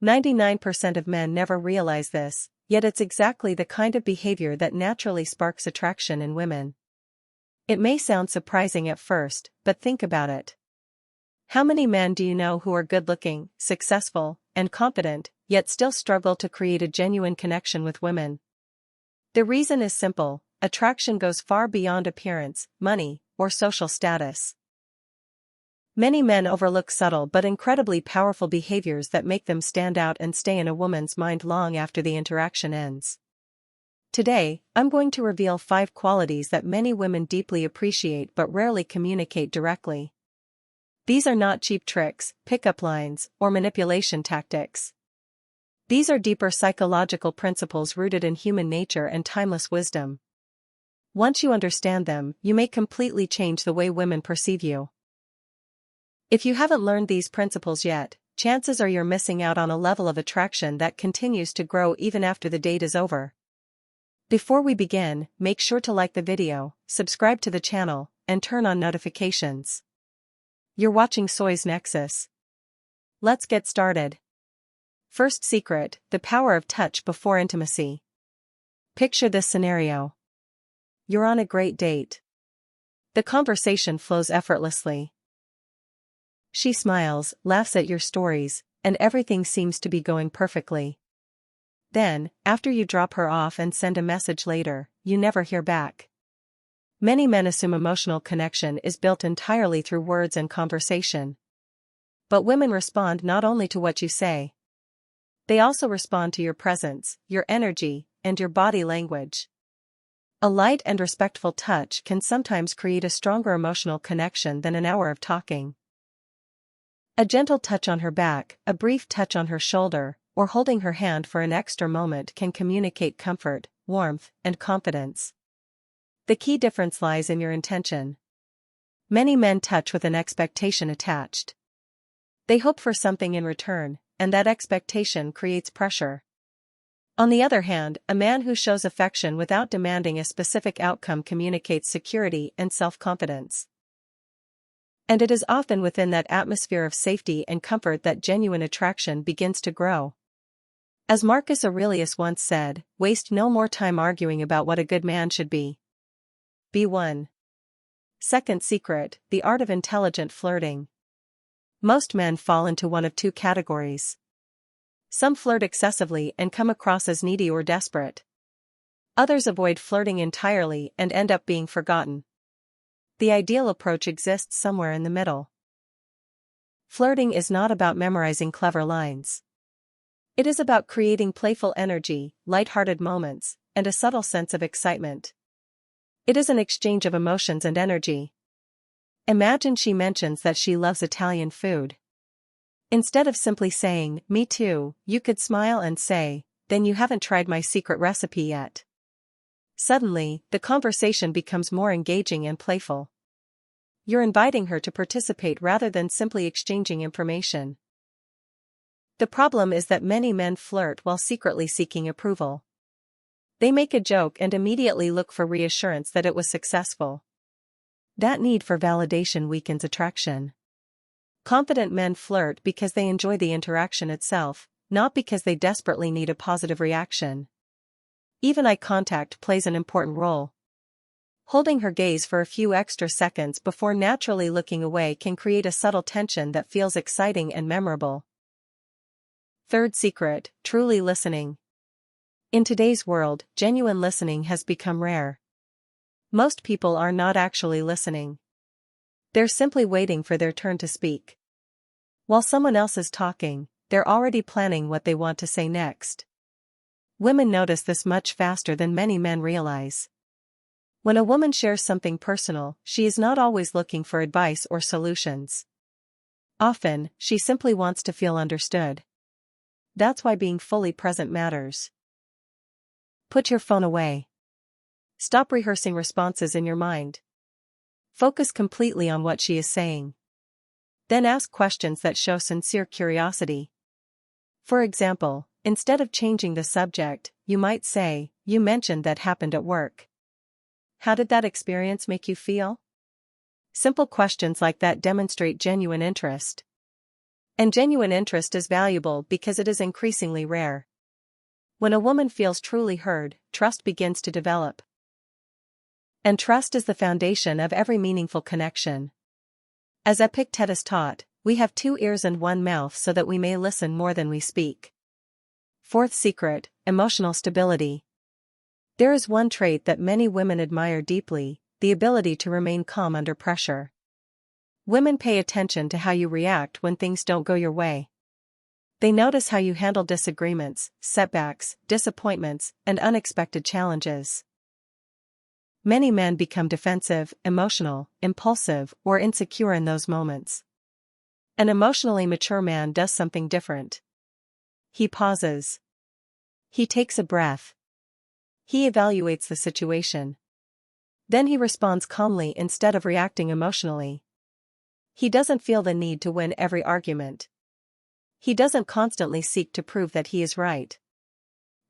99% of men never realize this, yet it's exactly the kind of behavior that naturally sparks attraction in women. It may sound surprising at first, but think about it. How many men do you know who are good-looking, successful, and competent, yet still struggle to create a genuine connection with women? The reason is simple: attraction goes far beyond appearance, money, or social status. Many men overlook subtle but incredibly powerful behaviors that make them stand out and stay in a woman's mind long after the interaction ends. Today, I'm going to reveal 5 qualities that many women deeply appreciate but rarely communicate directly. These are not cheap tricks, pickup lines, or manipulation tactics. These are deeper psychological principles rooted in human nature and timeless wisdom. Once you understand them, you may completely change the way women perceive you. If you haven't learned these principles yet, chances are you're missing out on a level of attraction that continues to grow even after the date is over. Before we begin, make sure to like the video, subscribe to the channel, and turn on notifications. You're watching Soy's Nexus. Let's get started. First secret: the power of touch before intimacy. Picture this scenario. You're on a great date. The conversation flows effortlessly. She smiles, laughs at your stories, and everything seems to be going perfectly. Then, after you drop her off and send a message later, you never hear back. Many men assume emotional connection is built entirely through words and conversation. But women respond not only to what you say. They also respond to your presence, your energy, and your body language. A light and respectful touch can sometimes create a stronger emotional connection than an hour of talking. A gentle touch on her back, a brief touch on her shoulder, or holding her hand for an extra moment can communicate comfort, warmth, and confidence. The key difference lies in your intention. Many men touch with an expectation attached. They hope for something in return, and that expectation creates pressure. On the other hand, a man who shows affection without demanding a specific outcome communicates security and self-confidence. And it is often within that atmosphere of safety and comfort that genuine attraction begins to grow. As Marcus Aurelius once said, waste no more time arguing about what a good man should be. B1. Second secret: the art of intelligent flirting. Most men fall into one of 2 categories. Some flirt excessively and come across as needy or desperate. Others avoid flirting entirely and end up being forgotten. The ideal approach exists somewhere in the middle. Flirting is not about memorizing clever lines. It is about creating playful energy, light-hearted moments, and a subtle sense of excitement. It is an exchange of emotions and energy. Imagine she mentions that she loves Italian food. Instead of simply saying, "Me too," you could smile and say, "Then you haven't tried my secret recipe yet." Suddenly, the conversation becomes more engaging and playful. You're inviting her to participate rather than simply exchanging information. The problem is that many men flirt while secretly seeking approval. They make a joke and immediately look for reassurance that it was successful. That need for validation weakens attraction. Confident men flirt because they enjoy the interaction itself, not because they desperately need a positive reaction. Even eye contact plays an important role. Holding her gaze for a few extra seconds before naturally looking away can create a subtle tension that feels exciting and memorable. Third secret: truly listening. In today's world, genuine listening has become rare. Most people are not actually listening. They're simply waiting for their turn to speak. While someone else is talking, they're already planning what they want to say next. Women notice this much faster than many men realize. When a woman shares something personal, she is not always looking for advice or solutions. Often, she simply wants to feel understood. That's why being fully present matters. Put your phone away. Stop rehearsing responses in your mind. Focus completely on what she is saying. Then ask questions that show sincere curiosity. For example, instead of changing the subject, you might say, "You mentioned that happened at work. How did that experience make you feel?" Simple questions like that demonstrate genuine interest. And genuine interest is valuable because it is increasingly rare. When a woman feels truly heard, trust begins to develop. And trust is the foundation of every meaningful connection. As Epictetus taught, we have 2 ears and 1 mouth so that we may listen more than we speak. Fourth secret, emotional stability. There is one trait that many women admire deeply, the ability to remain calm under pressure. Women pay attention to how you react when things don't go your way. They notice how you handle disagreements, setbacks, disappointments, and unexpected challenges. Many men become defensive, emotional, impulsive, or insecure in those moments. An emotionally mature man does something different. He pauses. He takes a breath. He evaluates the situation. Then he responds calmly instead of reacting emotionally. He doesn't feel the need to win every argument. He doesn't constantly seek to prove that he is right.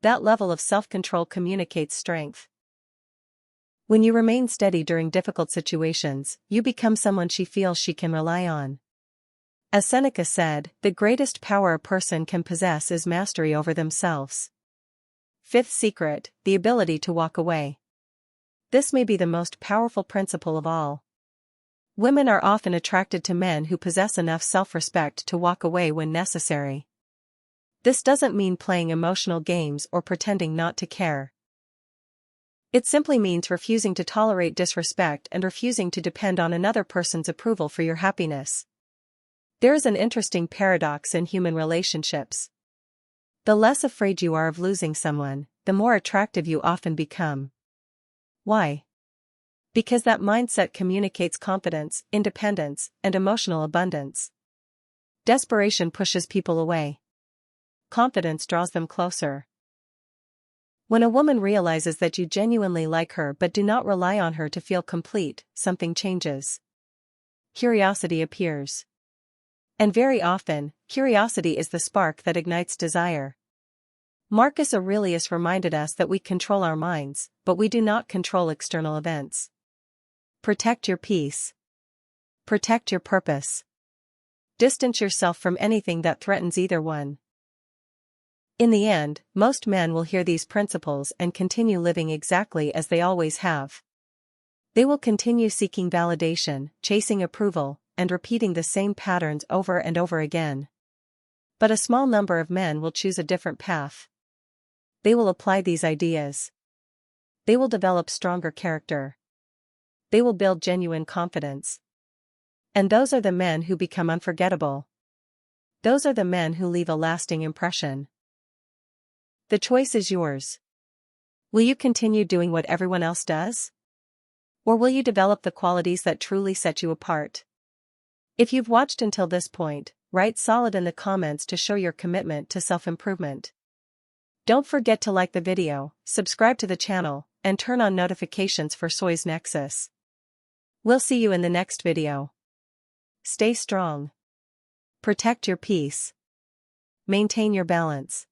That level of self-control communicates strength. When you remain steady during difficult situations, you become someone she feels she can rely on. As Seneca said, the greatest power a person can possess is mastery over themselves. Fifth secret, the ability to walk away. This may be the most powerful principle of all. Women are often attracted to men who possess enough self-respect to walk away when necessary. This doesn't mean playing emotional games or pretending not to care. It simply means refusing to tolerate disrespect and refusing to depend on another person's approval for your happiness. There is an interesting paradox in human relationships. The less afraid you are of losing someone, the more attractive you often become. Why? Because that mindset communicates confidence, independence, and emotional abundance. Desperation pushes people away. Confidence draws them closer. When a woman realizes that you genuinely like her but do not rely on her to feel complete, something changes. Curiosity appears. And very often, curiosity is the spark that ignites desire. Marcus Aurelius reminded us that we control our minds, but we do not control external events. Protect your peace. Protect your purpose. Distance yourself from anything that threatens either one. In the end, most men will hear these principles and continue living exactly as they always have. They will continue seeking validation, chasing approval, and repeating the same patterns over and over again. But a small number of men will choose a different path. They will apply these ideas. They will develop stronger character. They will build genuine confidence. And those are the men who become unforgettable. Those are the men who leave a lasting impression. The choice is yours. Will you continue doing what everyone else does? Or will you develop the qualities that truly set you apart? If you've watched until this point, write solid in the comments to show your commitment to self-improvement. Don't forget to like the video, subscribe to the channel, and turn on notifications for Soy's Nexus. We'll see you in the next video. Stay strong. Protect your peace. Maintain your balance.